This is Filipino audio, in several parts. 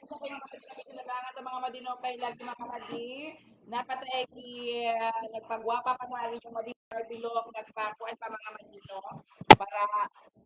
Isa ko yung kinalangan ng mga madinokay lagi mga madi. Napatay nagpagwapa pa na rin yung madi bilog, nagpakuan pa mga madino para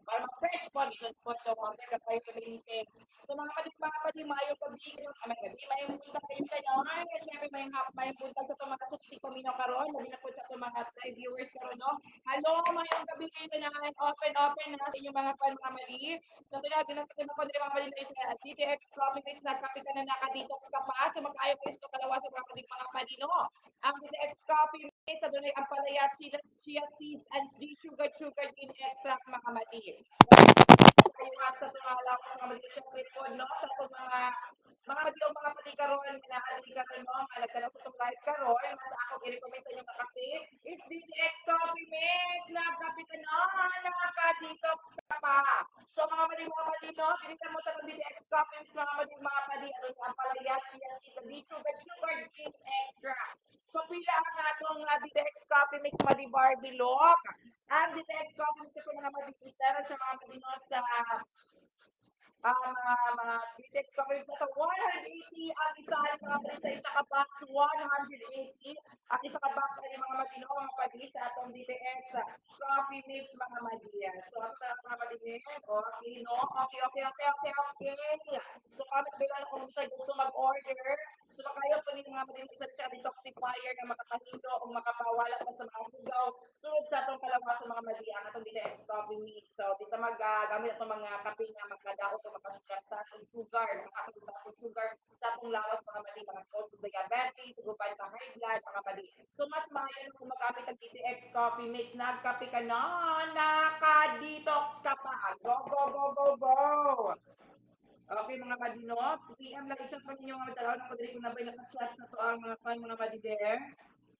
ma-fresh po, isang po the water na kayo kumilintin. So mga madi, mayo gabi, gabi, may punta kayo kayo. Ay, syempre may punta sa itong mga suti ko mino karon, labi na po sa itong mga live viewers karon, no? Hello, mayong gabi kayo na open na sa inyong mga pan mga madi. So, tinagin natin mga madali mga madali sa DTX Coffee Mix na kape ka na naka dito sa pa. So, magkayo ko ito kalawa sa mga madaling mga padino. Ang DTX Coffee Mix, sa doon ay ang palaya, chia seeds, and sugar in extract mga madali. Kaya sa tumalaw sa mga madali syempre po, no? Sa itong mga madali mga pati karon, minahali karon, no? Malagka na sa itong live karon, mas ako i-recommend sa inyo mga kape, is DTX Coffee Mix na kape ka na, naka-detox ka pa. So mga mali mga malino, tinitan mo sa DTX Coffee Mix, mga mali mga pali, ano ang palaya, siya, isa, sugar cane extra. So pila ang atong DTX Coffee Mix, mali Barbie Lock. Ang DTX Coffee Mix ko na mali isara sa mga malino sa mga detect coverage na sa 180 ang isa ay mga pali sa isa ka box 180 ang isa ka box ay mga matino mga pali sa atong DTX coffee mix mga madiya. So ako na mga madiya. Okay, no? Okay. So comment below na kung gusto mag-order. So makayo po nito mga madiya sa siya detoxifier na makakahindo o makapawala pa sa mga sugaw. Sunod sa atong kalawa sa mga madiya ang atong DTX coffee mix. So dito gamit itong mga kape nga magkadaot o makasugat sa sugar, makakapunta sa sugar sa atong lawas mga mali, mga cause of diabetes, tugupan ka high blood, mga mali. So mas maayon kung magamit ang DTX coffee mix, nagkape ka na, naka-detox ka pa. Go! Okay mga madino, PM lang i-chat pa ninyo mga madalaw na pagdali ko na ba naka-chat sa to ang mga madi there,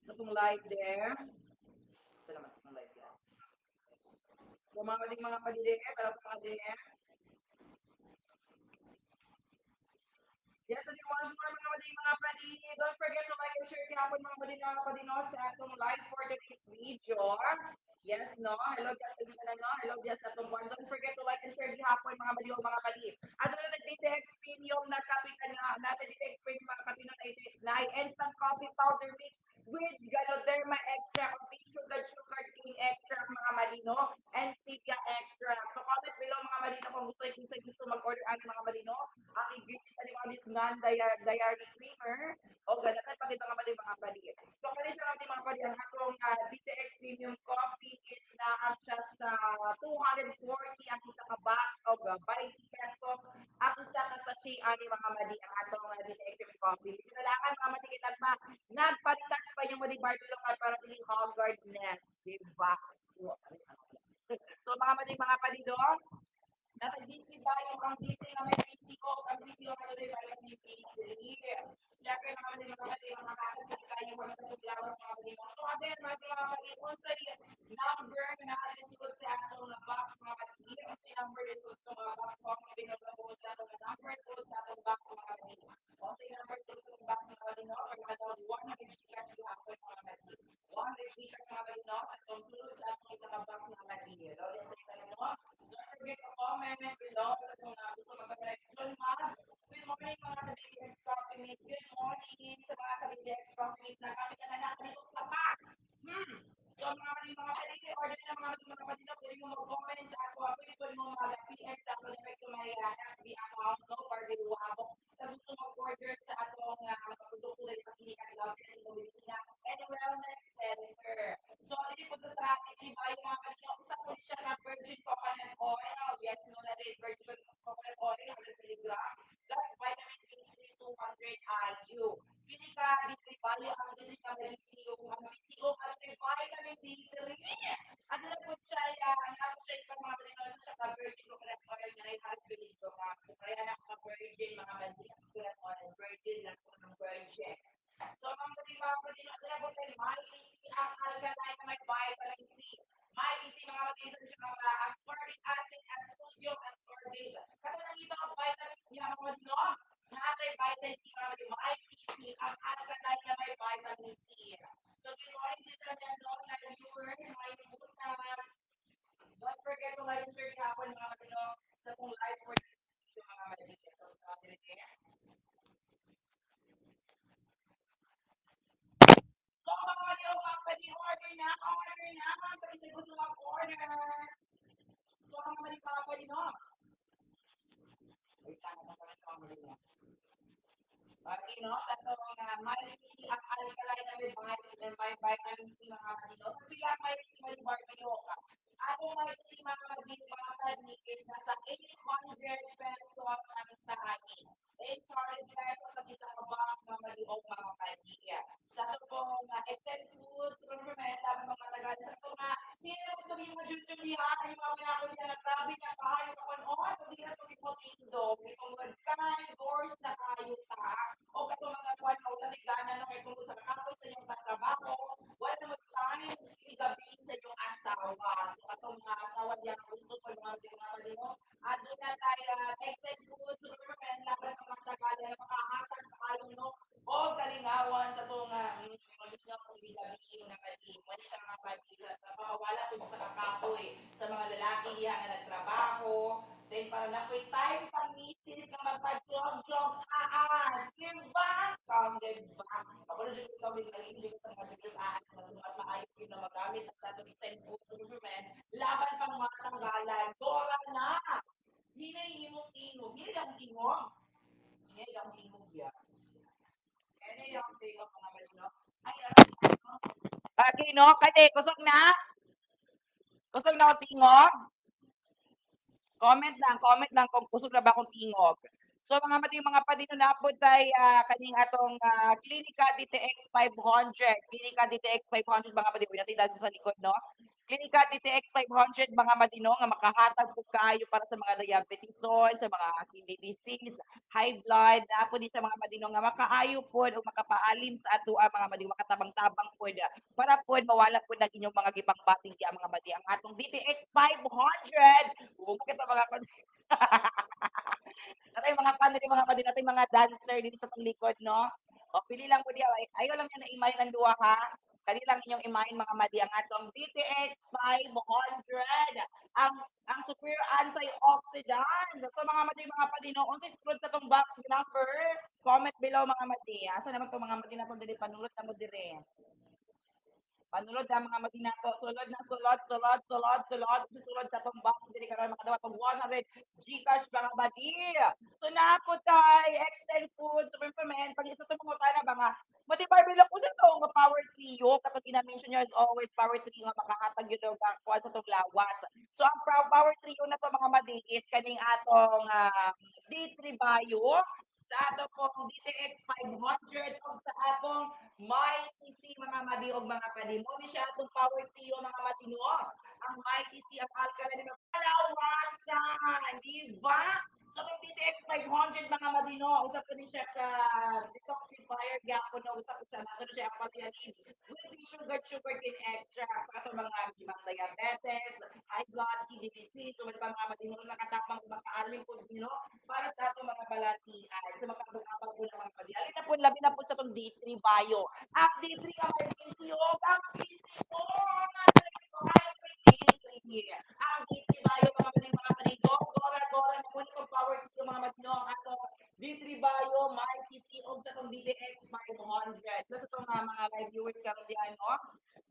sa itong live there. Salamat sa live there. So mga madi there, para sa mga there. Yes, and you want more mga madi mga padi. Don't forget to like and share kahapon mga madi mga padi no sa atong live for today's video. Yes, no? Hello, just again na no? Hello, just atong one. Don't forget to like and share kahapon mga madi mga padi. At doon na dito premium na copy ka na natin dito premium mga padi na instant coffee powder mix with Ganoderma extra, complete sugar cane extra mga malino, and stevia extra. So comment below mga malino kung gusto mag-order ang mga malino. Ang ingredients sa mga this non-diary creamer o ganatan pag ito nga mga palit. So kani siya mga palit ang atong DTX Premium Coffee is na siya sa 240 ang isa ka box o 20 pesos ang isa ka sachet ani mga madi ang atong DTX Premium Coffee. Kailangan mga madi kita pa nagpalitan pa yung madi Barbie lokal para dili Hogwarts, di ba? So mga madi mga palido, naka-DP ba yung ang DP na may PCO, ang video na rin ba yung DP3? Siyempre naman din mga pati ang makakasali tayo mga katuglawan mga pati. So again, mga pati, unsa yung number na natin sa atong na box mga pati. Ang number ito sa mga box ko, ang pinaglabuan sa atong number ito sa atong box mga pati. Unsa yung number ito sa box mga pati, no? Pag nakatawag 100 cash hapon mga pati. 100 cash mga pati, no? Sa itong tulog sa atong isa ka box mga pati. Lalo yan sa ito, no? Don't forget to comment below kung gusto mag-reaction ma. Good morning mga ka-DTX Coffee Mate. Good morning sa mga ka-DTX Coffee Mate na kami ka na dito sa pa. So mga ka-DTX, order na mga ka-DTX, pwede mo mag-comment sa ako. Pwede mo mag-PX sa ako na may FB account, no? Barbie Luabo. Sa gusto mag-order sa atong mga produkto na sa klinika nila, pwede mo medicina and wellness center. So, hindi po sa atin, iba yung mga kanina, kung saan po siya na virgin coconut oil. Yes, no, na rin virgin coconut oil, 100 milligram. Plus vitamin D3, 200 IU. Pili ka, D3 value, ang D3 ka may BCO, ang BCO, ang vitamin D3. Ano na po siya, ano po siya yung mga mga palino. Wait lang, ano pala sa mga palino. Katong may ang alkaline na may vitamin C mga palino. Sila may may barbilyo ka. Ako may si mga mga panikis na sa 800 pesos ang isa anin. 800 pesos ang isang box mga maliog mga panikya. Sa ito pong extend food, remember, mga tagal sa ito nga, hindi naman ito yung mga jutsulihan, yung mga pinakul niya na grabe niya kayo kapon hindi na ito si Potindo, itong webcam, doors na kayo ta, o katong mga kwan na ulan gana no kay tungkol sa kapoy sa inyong trabaho, wala mo time gabi sa inyong asawa. So katong mga asawa diyan gusto ko mga palino. At doon na tayo extend food, remember, laban ng mga tagal na makahatag sa kayo no o galingawan sa itong ulit nga kung ilabihin nga kalim. Wala siya mga pagkisa. Wala po sa kakapoy sa mga lalaki niya nga nagtrabaho. Then para na ko'y time pang misis na magpa-job-job aas. Diba? Counted ba? Ako na dyan kami nalindi sa mga job aas na sumat maayos yun na magamit at sa itong extend food government. Laban pang mga tanggalan. Dora na! Hinay imong tingog. Hinay ang tingog. Hinay ang tingog yan. Okay, no? Kade, kusog na? Kusog na akong tingog? Comment lang kung kusog na ba akong tingog. So mga mati mga padino na po tayo kaning atong Klinika DTX 500. Klinika DTX 500 mga padino natin dahil sa likod no. Klinika DTX 500 mga madino nga makahatag po kayo para sa mga diabetes, sa mga kidney disease, high blood, na po di sa mga madino nga makaayo po o makapaalim sa ato mga madino makatabang-tabang po para po mawala po na inyong mga gibang bating di mga madi ang atong DTX 500. Bakit mga natay mga kanri mga kadin natay mga dancer dito sa tong likod no. O pili lang po diya ayo lang yan na imay ng duha ha. Kani lang inyong imahin mga madi ang atong BTX 500 ang superior antioxidant. So mga madi mga padino unsay sulod sa tong box number comment below mga madi. Asa naman tong mga madi na tong dili panulot na mo dire. Panulod ang mga maginato, sulod na sulod, susulod sa tong box, dili karon makadawa tong 100 Gcash mga badi. So na po tay, extend food, supplement, pag isa tong mga na mga matibay bilang ko sa tong power trio, katong ina-mention niyo as always, power trio nga makahatag yun ang kuwan sa tong lawas. So ang power trio na to mga badi is kaning atong D3 Bio, sa atong pong DTX 500 o sa atong Mighty C mga madi og mga padimo ni siya atong power trio mga matino. Ang Mighty C ang alkaline na palawasan, di ba? So kung DTX 500 mga madino, usap ko ni siya ka detoxifier gyapon na usap ko siya na siya ang palianid. With sugar kin extra sa ato mga diabetes, high blood, kidney disease, so mga madino nakatapang makaalim po dino para sa ato mga balatian, sa mga pag-abang po ng mga padi. Alin na po, labi na po sa itong D3 Bio. Ang D3 ang may PCO, ang PCO, ang D3 Bio, mga padi, gora, na po nitong power to mga matino, ang ato D3 Bio, may PCO sa itong DTX 500. So, sa itong mga live viewers karon diyan, no?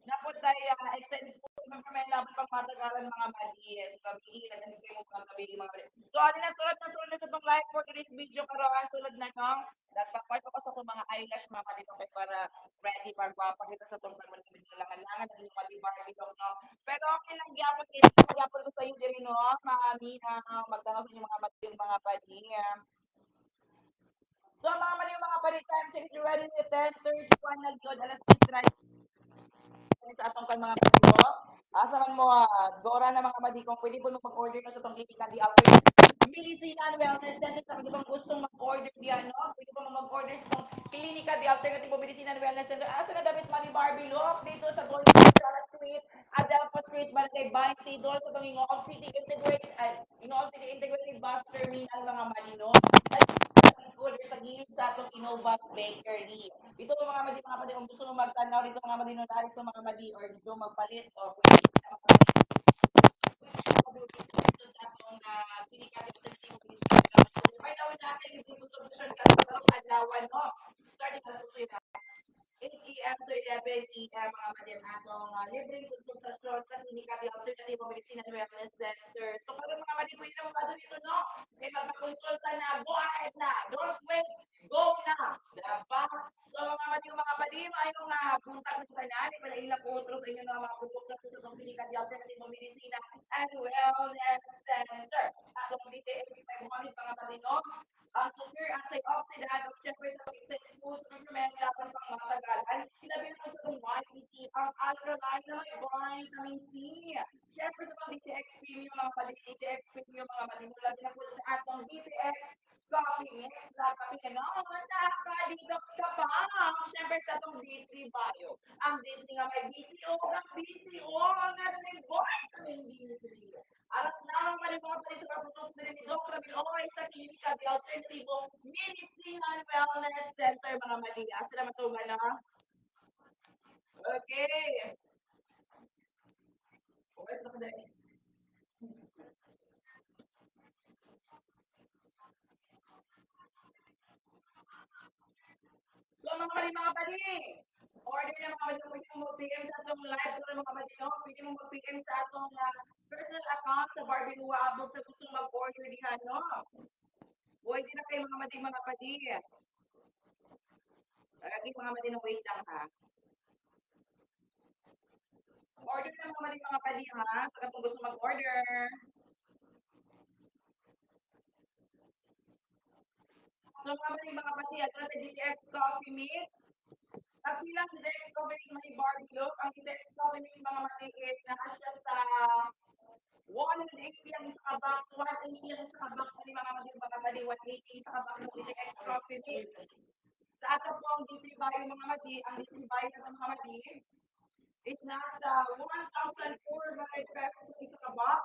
Napod tayo, extend po, may laban pang matagalan mga madies. Gabi, nagandang kayo mga gabi, mga madies. So, alin na, sulod na sa itong live for today's video, karoon, sulod na, no? Nagpapay ko sa itong mga eyelash, mga dito kay para ready, para gwapakita sa itong langan-langan, ng mga Barbie dong, no? Pero okay lang, gyapon ko sa iyo din, no? Mami, magtanong sa inyo mga madies, mga padi. So, mga madies, mga padi, time check, you ready with 10:31 na yun, alas 10 sa atong kan mga pagko. Asa man mo, Dora na mga madi kung pwede po mag-order na sa itong Clinica di Alfred. Medicine and Wellness Center sa kung gustong mag-order diyan, no? Pwede po mag-order sa itong Clinica di Alternative Medicine and Wellness Center. Asa na dapat Mani Barbie Look dito sa Golden Street, Adelpha Street, Barangay 20, doon sa itong Ingol City Integrated Bus Terminal mga madi, no? Sa gilid sa atong Innova Bakery. Dito mga madi mga madi kung gusto mo magtanaw dito mga madi no dito mga madi or dito magpalit o pwede na mga madi dito sa atong pinikati sa sino ay tawid natin yung dito solution ka sa adlawan no starting alas 8 a.m. to 11 a.m. mga madi atong libreng konsultasyon sa Klinika de Alternative Medicine and Wellness Center. So karon mga madi pwede mo ba dito no? Kay magpakonsulta na, go ahead na. Don't wait, go na. Diba? So mga madi, ayaw nga punta sa kanali para ilang utro sa inyo ng mga produkto sa itong Klinika de Alternative Medicine and Wellness Center. At kung dito, 500 mga madi no? Ang sugar, antioxidant, at syempre sa fixed food, supplement, laban pang matagalan. Sinabi naman sa itong YPC, ang alkaline na may vitamin C. Syempre sa itong DTX Premium, mga mali, DTX Premium, mga mali, mula din po sa atong DTX Coffee Mix, na kami ka naman, nakaka-detox ka pa. Syempre sa itong D3 Bio. Ang D3 nga may BCO, ang BCO, ang nga na may vitamin D3. Alam naman pa rin mga palit sa produkto din ni Dr. Biloy sa Klinika de Alternativo Medicine and Wellness Center, mga Malia. Sila matugan na. Okay. Okay, so mga mali, mga mali. Order na mga mali, pwede mo mag-PM sa atong live ko mga mali, no? Pwede mo mag-PM sa atong personal account sa Barbie Rua Abog sa gusto mag-order dihan, no? Pwede na kayo mga mali, mga mali. Lagi mga mali na wait lang ha. Order na mga mali, mga mali ha. Sa katong gusto mag-order. So mga mali, mga mali, at natin DTX Coffee Mix. At bilang DTX Coffee Mix may Barbie look, ang DTX Coffee Mix mga mali is nakasya sa 180 ang isa box, 180 ang isa box, mga mali, mga mali, 180 isa box ng DTX Coffee Mix. Sa ato po ang D3 Bio mga mali, ang D3 Bio ng mga mali is nasa 1,400 pesos ang isa ka box.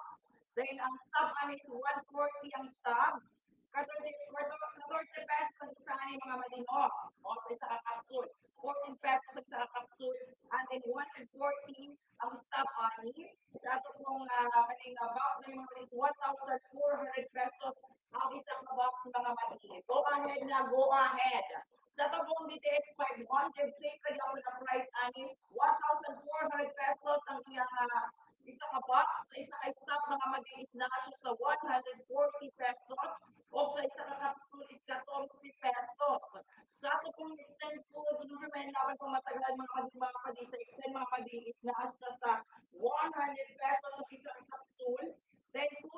Then ang stub ani is 140 ang stub. 14 pesos ang isa ani mga malino. O sa isa ka capsule. 14 pesos ang isa ka capsule. And then 140 ang stub ani. Sa ato pong kaning box na yung mga malino, 1,400 pesos ang isa ka box mga malino. Go ahead na, go ahead. Sa tabong DTX 500, same na yung na price ani 1,400 pesos ang iyang isa ka box, sa isa ka stock mga mag-iis na siya sa 140 pesos o sa isa ka capsule is 14 pesos. Sa ato pong extend food, supplement laban pang matagal mga padi sa extend mga mag-iis na siya sa 100 pesos ang isa ka capsule. Then 2,000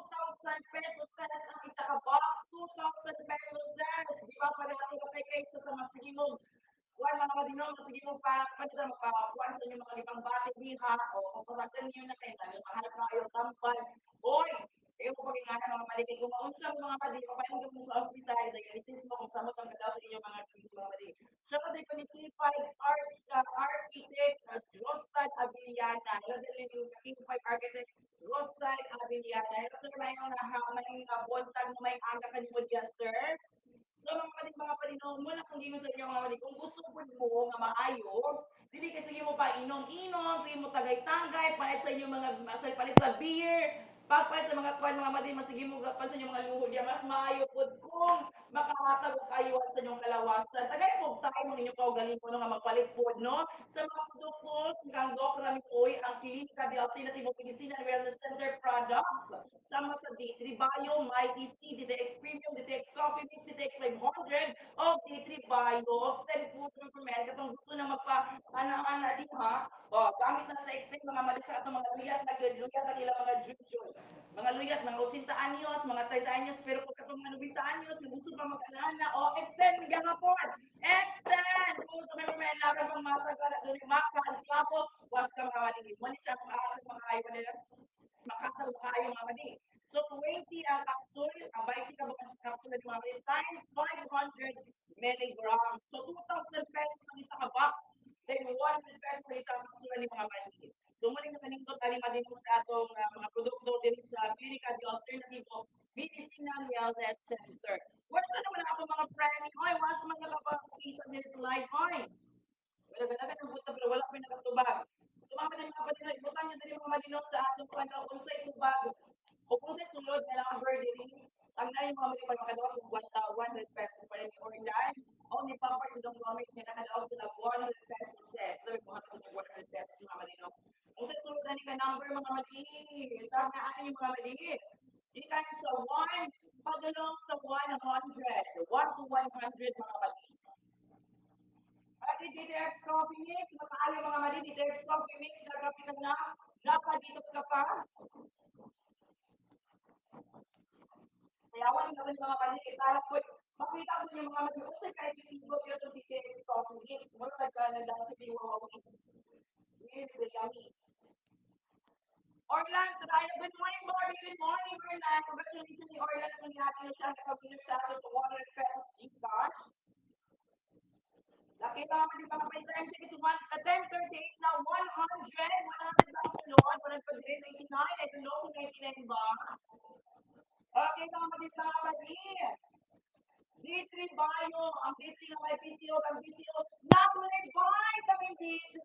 pesos set ang isa ka box, 2,000 pesos set. Di ba pa natin kapay kayo sa masigimog kuan mga madino masigimog pa pwede na magpakuan sa inyo mga libang bati diha o kung pasakan niyo na kayo mahal kayo tambal. Oy, kayo po pagingana mga maligay kung maunsa mo mga madi papayon mo sa ospital dialysis mo kung samot ang kadaw sa inyo mga madi. So definitive 5 architect Rostad Abiliana. Hello din yung King 5 architect Rostad Abiliana. Hello sir, may may bontag mo may aga kanimo diyan sir. So mga palinom mo na kung gino sa inyo mga mali. Kung gusto mo nga maayo, dili kasi mo pa inom-inom, sige mo tagay-tagay, palit sa inyo mga palit sa beer, pagpalit sa mga kwan mga mali, masige mo gapan sa inyo mga luhod ya mas maayo pud kung makahatag og ayuan sa inyong kalawasan. Tagay po tayo mo ninyo kaugaling ko nga magpalit pod no. Sa mga produkto, kang Doc Ramitoy, ang Klinika de Alternative Medicine and Wellness Center products sama sa D3 Bio, Mighty C, DTX Premium, DTX Coffee Mix, DTX 500, o D3 Bio, Extend Food Supplement, katong gusto na magpa-ana-ana di ha, o, gamit na sa extend mga mali sa atong mga luyat, luyat ang ilang mga jujol. Mga luyat, mga 80 anyos, mga 30 anyos, pero pag katong mga 90 anyos, gusto pa mag-ana-ana, o, extend, gahapon, extend! Kung sa may laban pang masagana, doon yung makan, klapo, was ka mga mali. Mali siya mga ayaw nila makakal kayo mga mali. So 20 ang capsule, ang 20 ka bukas capsule ng mga mali times 500 milligrams. So 2,000 pesos ang isa ka box, then 100 pesos ang isang capsule ng mga mali. So muli na kanindot ali madimo sa atong mga produkto din sa Clinica de Alternativo Medicinal Wellness Center. Wala sa naman ako mga friend, oy, wala sa mga kapakita din sa live, oy. Wala ba natin ang buta pero wala pa nakatubag. So mga kanina ibutan niyo din mga madino sa atong kwento kung sa itubag o kung sa sulod na lang ang birthday, ang na yung mga mali pa makadawa kung 100 pesos pa rin or line. only pamper to don't gamit niya nakalaog sila 100 pesos eh. So, mga sa 100 pesos mga malino. Kung sa sunod na ka number mga mali, tama na ano yung mga mali. Di ka sa 1, padulong sa 100. 1 to 100 mga mali. At i-detect coffee mix, mataali mga mali, detect coffee mix, nagkapitan na, dapat dito ka pa. Kaya wala naman mga mali, itala ko, makita ko yung mga mali, kasi kahit yung ibo yun itong detect coffee mix, mula nagkalandang sa diwawawin. Really, yummy. Orlan, tayo. Good morning, Barbie. Good morning, Orlan. Congratulations ni Orlan kung natin siya nakabili sa akin sa 100 pesos Gcash. Laki pa naman din mga may time check ito 10:38 na 100. 100 ba ang sunod? 100 99. I don't know kung 99 ba. Okay, mga kapatid, mga kapatid. D3 Bio, ang D3 ng may PCO, ang PCO, nakulit vitamin D3.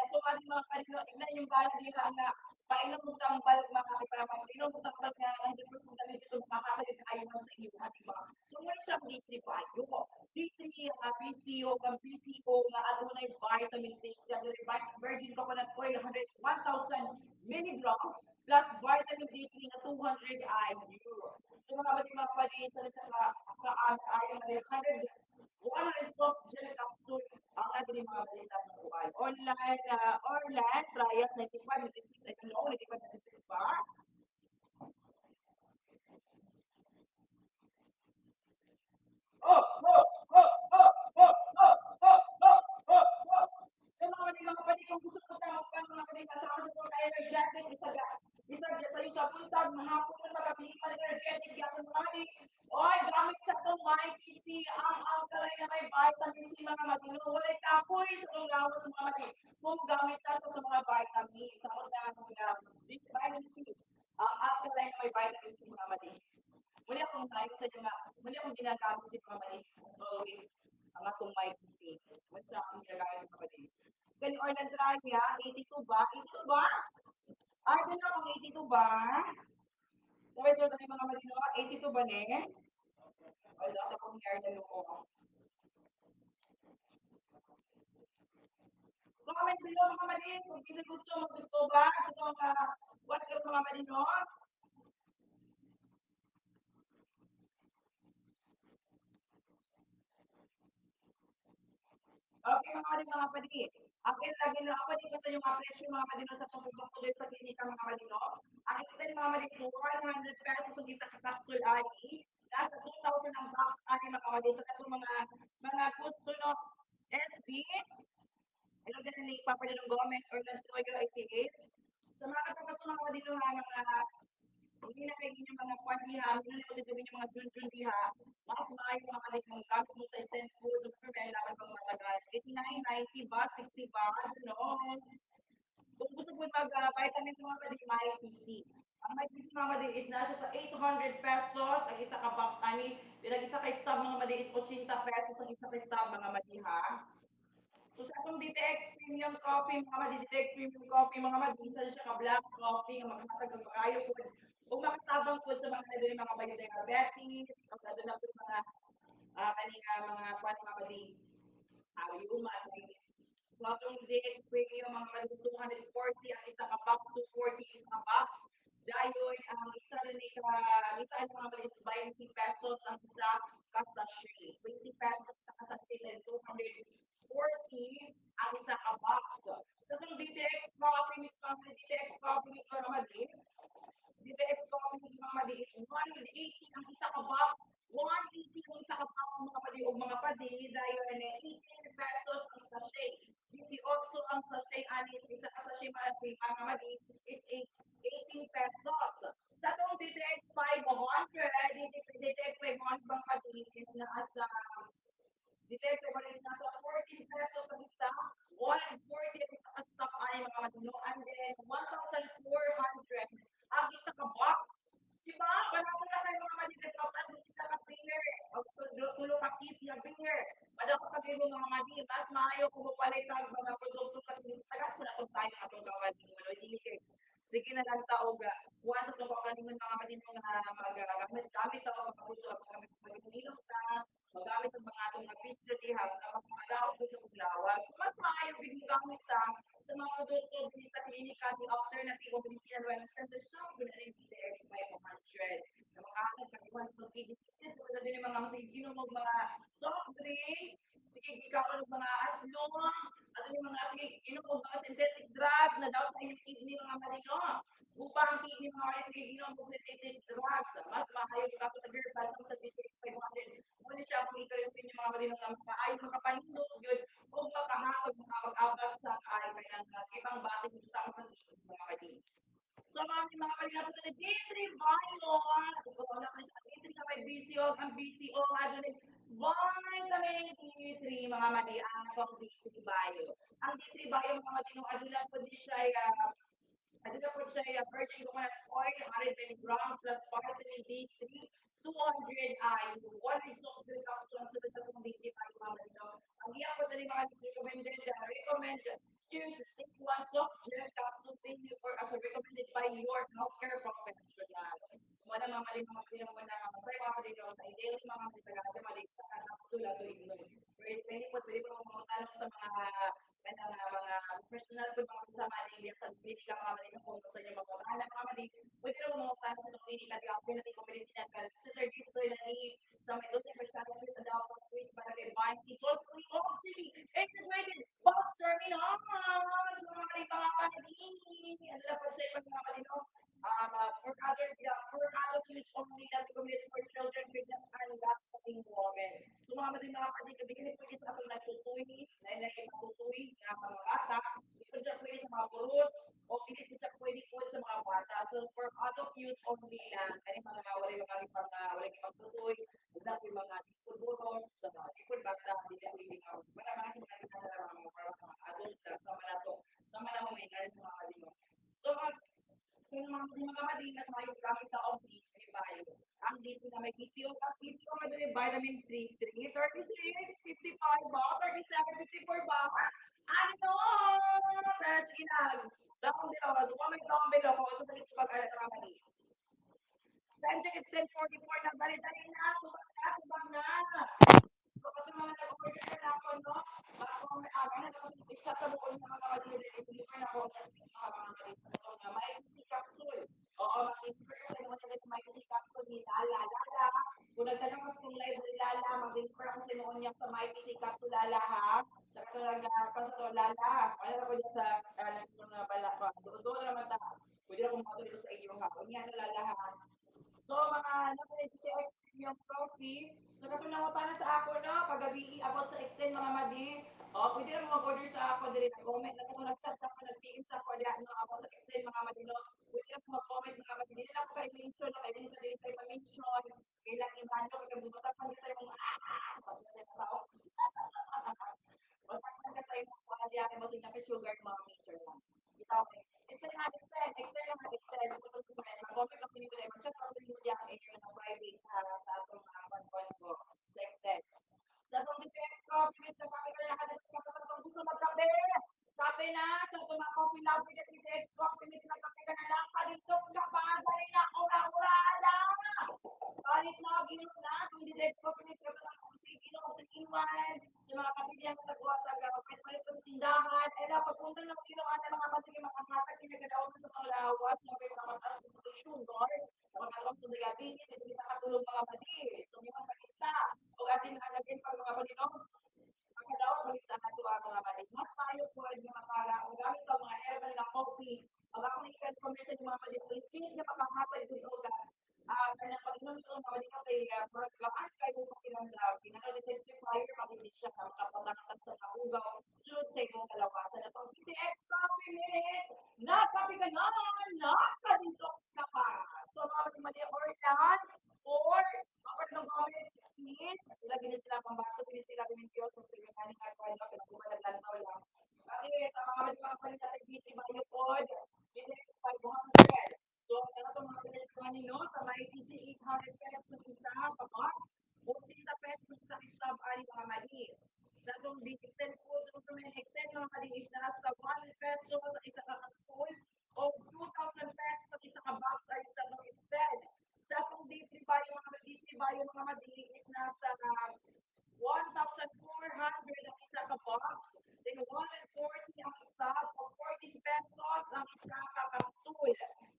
So, ano mga kanino, ignan yung bala nila na painom mo tambal, mga kapatid, painom mo tambal nga, 100% na rin ito, makakalit kayo mo sa iyo, di ba? So, muna siyang D3 Bio. D3, PCO, ang PCO, nga adunay vitamin D, virgin coconut oil, 1,000 milligrams, plus vitamin D3 na 200 IU. So mga kapatid, mga kapatid, sa kaayang 100, 100 soft gel capsule ang ating mga kapatid sa buwan. Online, trial 95, 96, I don't know, 95, 96 ba? Oh, oh, oh, oh, oh, oh, oh, oh, oh, oh. So mga kapatid, kung gusto mo tayo mga kapatid, kasama sa mga energetic, isa sa yung kapuntag, mahapon mo magabili ka ng energetic, yapon mga kapatid, oy, gamit sa itong Mighty C, ang alkaline na may vitamin C mga kapatid, walay kapoy sa itong lawas mga kapatid, kung gamit na ito sa mga vitamin, sa mga vitamin C, ang alkaline na may vitamin C mga kapatid. Muli akong tayo sa inyo nga, muli akong ginagamit din mga mali, as always, ang atong mic mistake. Muli siya akong ginagamit mga mali. Kani or nag-try 82 ba? 82 ba? Ay, doon ako, 82 ba? So, ito na mga mali, no? 82 ba ne? Wala akong hair na loko. Comment below mga mali, kung hindi gusto, mag-gusto ba? Gusto what ka mga mali, no? Okay, mga kapatid. Akin lagi na ako dito sa yung presyo mga madino sa pagpupok ko din sa klinika mga madino. Ang isa yung mga madino, 100 pesos ang isa capsule ani. Nasa 2,000 ang box ani mga madino. Sa katong mga gusto no SB. Ano din ni Papa ng Gomez or ng Toyo 88. Sa mga katong mga madino mga hindi na kayo yung mga kwan diha, hindi na kayo yung mga junjun diha, mas maayo mga kalit mong gamit mo sa instant food, pero may laban pang matagal. 89, 90 ba? 60 ba? Ano? Kung gusto mo mag-vitamin sa mga kalit, may PC. Ang may PC mga kalit is nasa sa 800 pesos, ang isa ka box ani, pinag isa ka stab mga kalit is 80 pesos, ang isa ka stab mga madiha. So sa atong DTX Premium Coffee, mga DTX Premium Coffee, mga madisa siya ka black coffee, nga makatag ang kayo po. Kung makatabang po sa mga nagawin mga bagay diabetes, o sa doon na po mga kaninga mga kwan mga bali, ayuma, so atong DTX Premium, mga bali 240, ang isa ka box, 240 is a box. Dayon, ang isa rin isa ay mga bali is 20 pesos, ang isa ka sachet. 20 pesos sa sachet and 240 ang isa ka box. So, itong DTX coffee mix, mga DTX coffee mix, mga mali, DTX coffee mix, mga mali is 180 ang isa ka box. 180 ang isa ka box, mga mali, o mga padi, dahil 18 pesos ang sachet. 18 ang sachet, ani sa isa ka sachet, mga mali, is 18 pesos. Sa itong DTX 500, DTX 500, mga mali, is nasa detector pa rin nasa 14 pesos ang isa, 140 ang isa ka stock ay mga matino, and then 1,400 ang isa ka box. Diba? Wala na tayo mga maligas at isa ka finger, o tulo ka kiss yung finger. Madako ka mo mga mali, mas maayo kung mapalit ang mga produkto sa tinitagat ko na kung tayo atong gawin mo. Sige na lang tao ga. Once itong kaganiman mga matin mga magagamit, gamit ako mga puso, mga maginilong ka, magamit ang mga itong mga physical rehab na makakalaw ko sa kuglawan. So, mas maayo biging gamit sa mga produkto din sa klinika di alternative o medicinal wellness center sa gunaling PDX 500 na makahatag ka iwan sa PDX so na din yung mga masiginom mo mga soft drinks sige ikaw ng mga aslong at yung mga sige inom mo mga synthetic drugs na daw sa inyong kidney mga marino upang ang kidney mga marino sige inom mo synthetic drugs mas maayo ka sa herbal sa DTX 500 muna siya kung ikaw yung pinyong mga marino na makaayo makapanindot yun kung makahatag mga mag-abas sa kain ng ibang bating sa mga marino so, mga kalinapo na D3 Violon. Ito ko na kasi ang D3 na may BCO, ang BCO nga doon ay vitamin D3, mga madi, ang itong D3 Bio. Ang D3 Bio, mga madi, nung adulan po din siya, adulan po siya, virgin coconut oil, 100 milligrams plus vitamin D3, 200 IU. One is soft drink capsule, ang sunod na itong D3 Bio, mga madi. Ang iya po tali mga recommended choose to take one soft gel capsule daily or as recommended by your healthcare professional. Muna mga mali mo na masay mga mali sa daily mga mali sa mali sa capsule ato inom. Pwede po mga tanong sa mga personal po mga kasama din sa klinika mga mali kung sa inyo mga mga mali. Pwede po mga tanong sa klinika di ako na ko pwede tinatgal. Consider dito na ni sa may doon sa sa sa daw po sweet para kay Banky. Gold free oxy. Integrated box terminal. So mga mga panini. Ano na po sa ibang mga malino? For other use only that recommended for children with and lactating women. So mga mga panini pwede sa atong nagtutuwi, na matutuwi na mga bata. Ito siya pwede sa mga purot o hindi po siya pwede po sa mga bata. So for adult use only lang. Kaya mga wala ibang tutuwi. Wala po yung mga purburos, sa mga tipon bata, hindi na pwede nga. Para mga sinagin na mga adult sa mga may galit sa mga kalino. So, so mga madinas na yung gamit sa OB, bayo. Ang dito na may PCO, ang PCO may doon vitamin 3, 3, 36, 55 ba? 37, 54 ba? Ano? Tara, sige na. Down below. Down below. Kung sa dito pag-alat ka mali. Time check is 10:44 na. Dali-dali na. Tubag na. So, kasi mga nag-order na ako, no? Bago may aga na ako isa sa buong mga kapatid, deliver na ako sa mga kapatid na may PC capsule. Oo, mag-deliver ko sa mga nila may PC capsule ni Lala. Lala, kung nagtanong ako kung live ni Lala, mag-deliver ako sa mga niya sa may PC capsule Lala, ha? Sa katulang kanto Lala, ano na po dyan sa mga bala ko. Doon naman ta. Pwede na kung matuloy sa iyo, ha? Kung yan Lala, ha? So, mga nag-extend yung coffee. So, katulad para sa ako, no? Pagabi, about sa extend mga madi. Pwede na mga order sa ako, dili na comment. Na kung nag-chat ako, nag-PM sa ako, no? About sa extend mga madi, no? Pwede na mag-comment mga madi. Dili na ako kayo mention, no? Kayo din sa dili kayo ma-mention. Kailang imano, kaya bumata pa nila yung mga, sabi na tayo tao. Basta ka sa yung mga diyan, mo sugar mga mention lang. Ito, extend. Kung ito mag-comment ako nila, mag-chat ako nila diyan, private sa atong pag-call ko. Sa extend. Sa itong defense coffee, sa kami na lahat ng sa itong gusto magkape. Kape na, sa itong mga coffee lover na defense coffee, na kape ka na lang, palitok ka pa, dali na, ura-urada. Palit na, ginom na, kung defense coffee, sa mga coffee, ginom, sa iwan, sa mga kapilyan sa kuwata, palit sa tindahan, eh na, pagpunta ng ginom, mga matiging makakatag, kinagadaon sa mga lawas, mga may mga mataas sa sugar, nakakataon sa diabetes, hindi nakatulog mga mali, so mga pakita, o atin nalagyan pag mga palino, makadaw balik sa ato ang mga balik. Mas payo po ang mga makala, o gamit ang mga herbal na coffee, ang ako ikan comment sa mga balik, sinit na makahatag din o kaya pag-inom ito mga balik kay laan kayo pakiramdam, pinaka-detoxifier, makinig siya na makapataktas sa naugaw, sunod sa imong kalawasan. At ang PTX Coffee Minute, nakapi ka na, nakadetox ka pa. So mga mali Orlan, or kapag nag-comment 16, sila gini sila pambato, gini sila pinintiyos, so sila kaning kagwala, pinagbumalag lang. Kasi sa mga palit natin, BT Bayo Pod, BT 500. So, ano itong mga pinagkuhan ninyo, sa may PC 800 pesos isa, pa-box, 80 pesos sa stub ali mga mali. Sa itong extend food, sa itong extend mga mali is na sa 1 pesos sa isa ka spool, o 2,000 pesos sa isa ka box ay sa itong extend. Sa itong DC Bayo mga mali is nasa 1,400 ang isa ka box. Then 140 ang isa, o 14 pesos ang isa ka kapsul.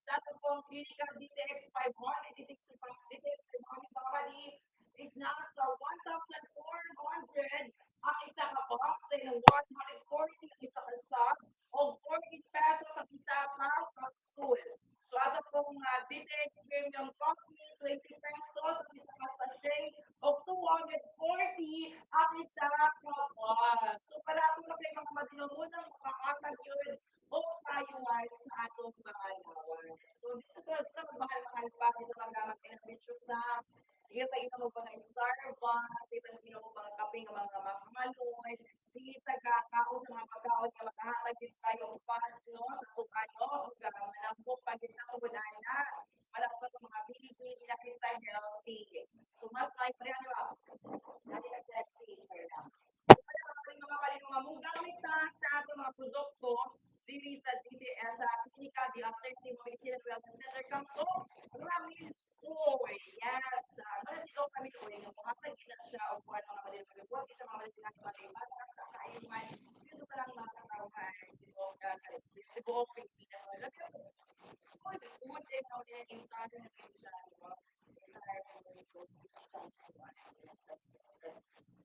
Sa ito pong Clinica DTX 500, DTX 500 bali is nasa 1,400 ang isa ka box. Then 140 ang isa ka stock, o 14 pesos ang isa ka kapsul. So ato pong DTX Premium Coffee, 20 pesos ang isa ka sachet, o 240 ang isa ka box. So para ito na kayo mga madinunang makakatag yun o tayuan sa atong mga lawas. So dito sa mahal-mahal pa, dito magamat kayo ng bisyo sa sige tayo na mo ba ng Starbucks, dito na mo ba ng kape ng mga mahaloy, sige taga kaon sa mga pagkaon nga makahatag din kayo ang fans no sa tukano ug manambok pag kita tungod ana malapot ang mga bili-bili na kita healthy. So mas like pa rin ba? Dali ka sexy lang. Mga kalinong mga mong gamit sa ato mga produkto dili sa DDS sa klinika di alternative medicine wellness center kampo ramin oy yes para sila kami oy nga muhatag na siya og kuan mga madali buhat sa mga madali nga bata sa kaayuhan dito pa lang mga katawan dito ka dito Pilipinas labi oy good day na ulit in sana na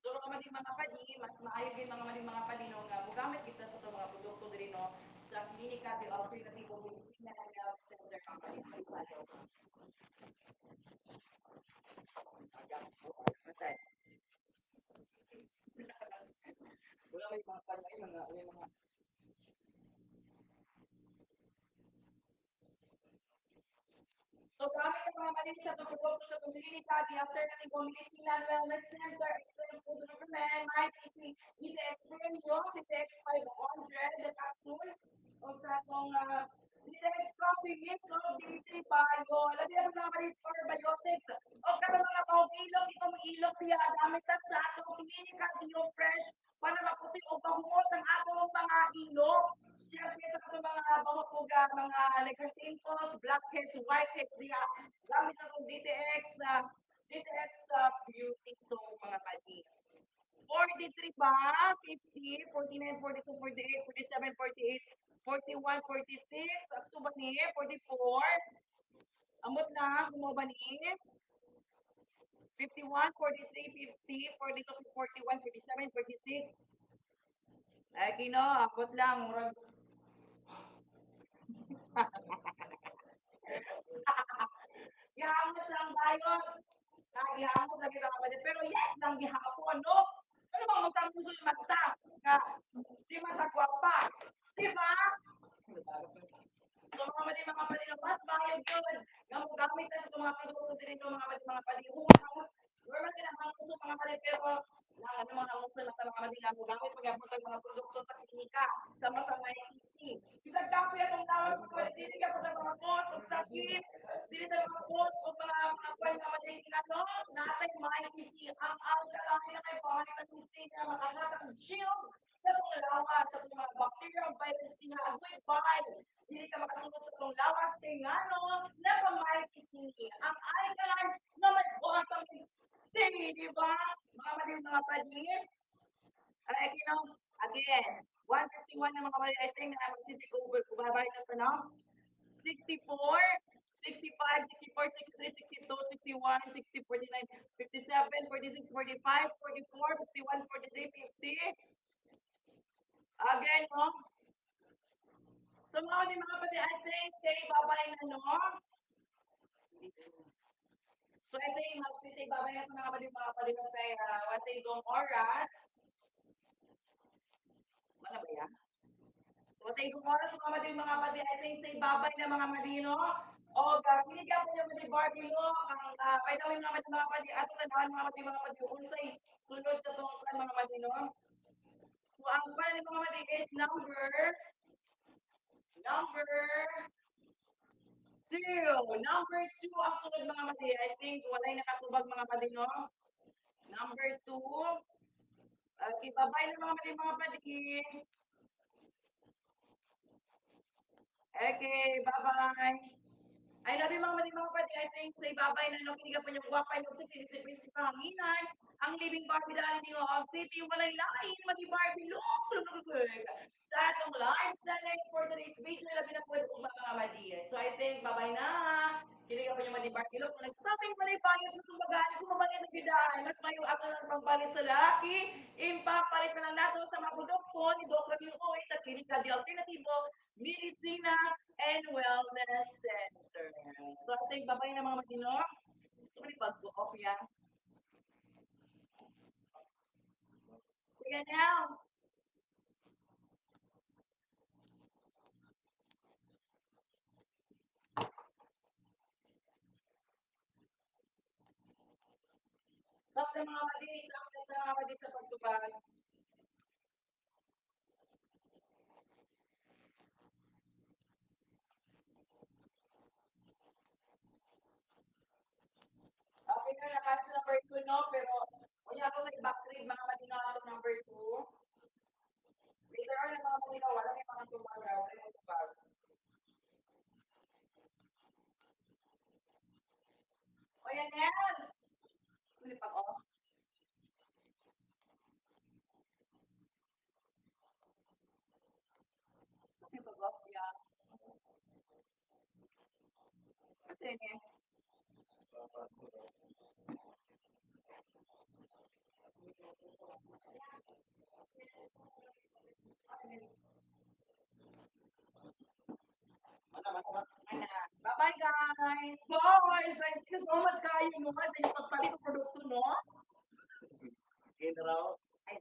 so mga maling mga padi, mas maayo din mga maling mga padi no nga mugamit kita sa itong mga produkto diri no sa klinika de alternative medicine and health center company. Masay. Wala may mga padi mga mga so gamit ang mga malinis sa produkto sa pamilita, the alternative medicine and wellness center, extended food recommend, ITC, ITX Premium, ITX 500, the capsule, o sa itong ITX Coffee Mix, o D3 Bio, alam niyo mga malinis for biotics, o kada mga pang ilog, itong ilog niya, gamit na sa atong klinika, Dio Fresh, para maputi o bahumot ang atong mga ilog. Siyempre sa itong mga bamupuga, mga nagka-pimples, blackheads, whiteheads, diya, gamit na itong DTX, DTX Beauty Soap, mga kadi. 43 ba? 50, 49, 42, 48, 47, 48, 41, 46, sakto ba ni? 44, amot na, gumawa ba ni? 51, 43, 50, 42, 41, 47, 46. Ay, kino, abot lang, murag. Gihamos lang tayo. Gihamos lagi ka kapatid. Pero yes, nang gihapon, no? Ano bang magtapuso yung mata? Ka, di matakwa pa. Di ba? So mga mali mga palino, mas bayog yun. Nga mo gamit na sa mga produkto din ito mga mali mga palino. Normal din ang hanguso mga mali pero na ano mga hanguso na sa mga mali nga mo gamit pag mga produkto sa klinika sama sa mga ITC. Isang kape atong tawag mga mali dili ka pag mga post o sakit. Dili ta mga post o mga kwan nga mali ano natay mga ITC ang alkaline na may pangalitan ng sina makahatag shield sa mga lawas sa mga bacteria virus tinaagoy bye dili ka makasunod sa itong lawas kay ngano nakamay ang alkaline na may vitamin C, di ba? Mga mali mga padir. Ay, again, 151 na mga mali, I think na magsisig over. Kubabay na ito, no? 64, 65, 64, 63, 62, 61, 60, 49, 57, 46, 45, 44, 51, 43, 50. Again, no? So mga pati, I think, say babay na, no? So I think, magsisay babay na ito mga pati, kay watay gong oras. Wala ba yan? So thank you oras mga pati, I think, say babay na mga madino. O, pinigyan po yung mga Barbie no, ang by the way mga pati, ato tanawan mga pati, unsay sunod sa itong mga madino. So ang pala ni mga pati is number two. Number two ang sunod mga mali. I think walay nakatubag mga mali, no? Number two. Okay, bye-bye na mga mali mga padi. Okay, bye-bye. I love you mga pati. I think sa ibabay na no, kiniga pa niyo guwapay no sa sinisipis ko kahanginan. Ang living Barbie dahil niyo outfit yung walay lain, magi Barbie look. Sa atong live selling for today's video, labi na po itong mga madiyan. So I think babay na. Kiniga pa niyo magi Barbie look. Nagsabi ko na ibayad mo itong bagaan. Kung mabanit ang bidaan, mas mayo ako ng pangbalit sa laki. Impapalit na lang nato sa mga produkto ni Dr. Miloy sa Klinika di Alternativo, Medicina, and Wellness Center. So, I think babay na mga matino. So, mali pag-off yan. Kaya now, stop na mga mali, stop na mga mali sa pagtubag. Okay na, nakala sa number 2, no? Pero, kung ako sa backread, mga matino ato number 2. Later on, mga matino, wala may mga tumagaw, wala may tubag. O yan yan! Mali pag-off. Mali pag-off yan. Kasi, bye-bye guys! Boys! Thank you so much kayo no, sa inyong pagpalit ng produkto, no? Ay,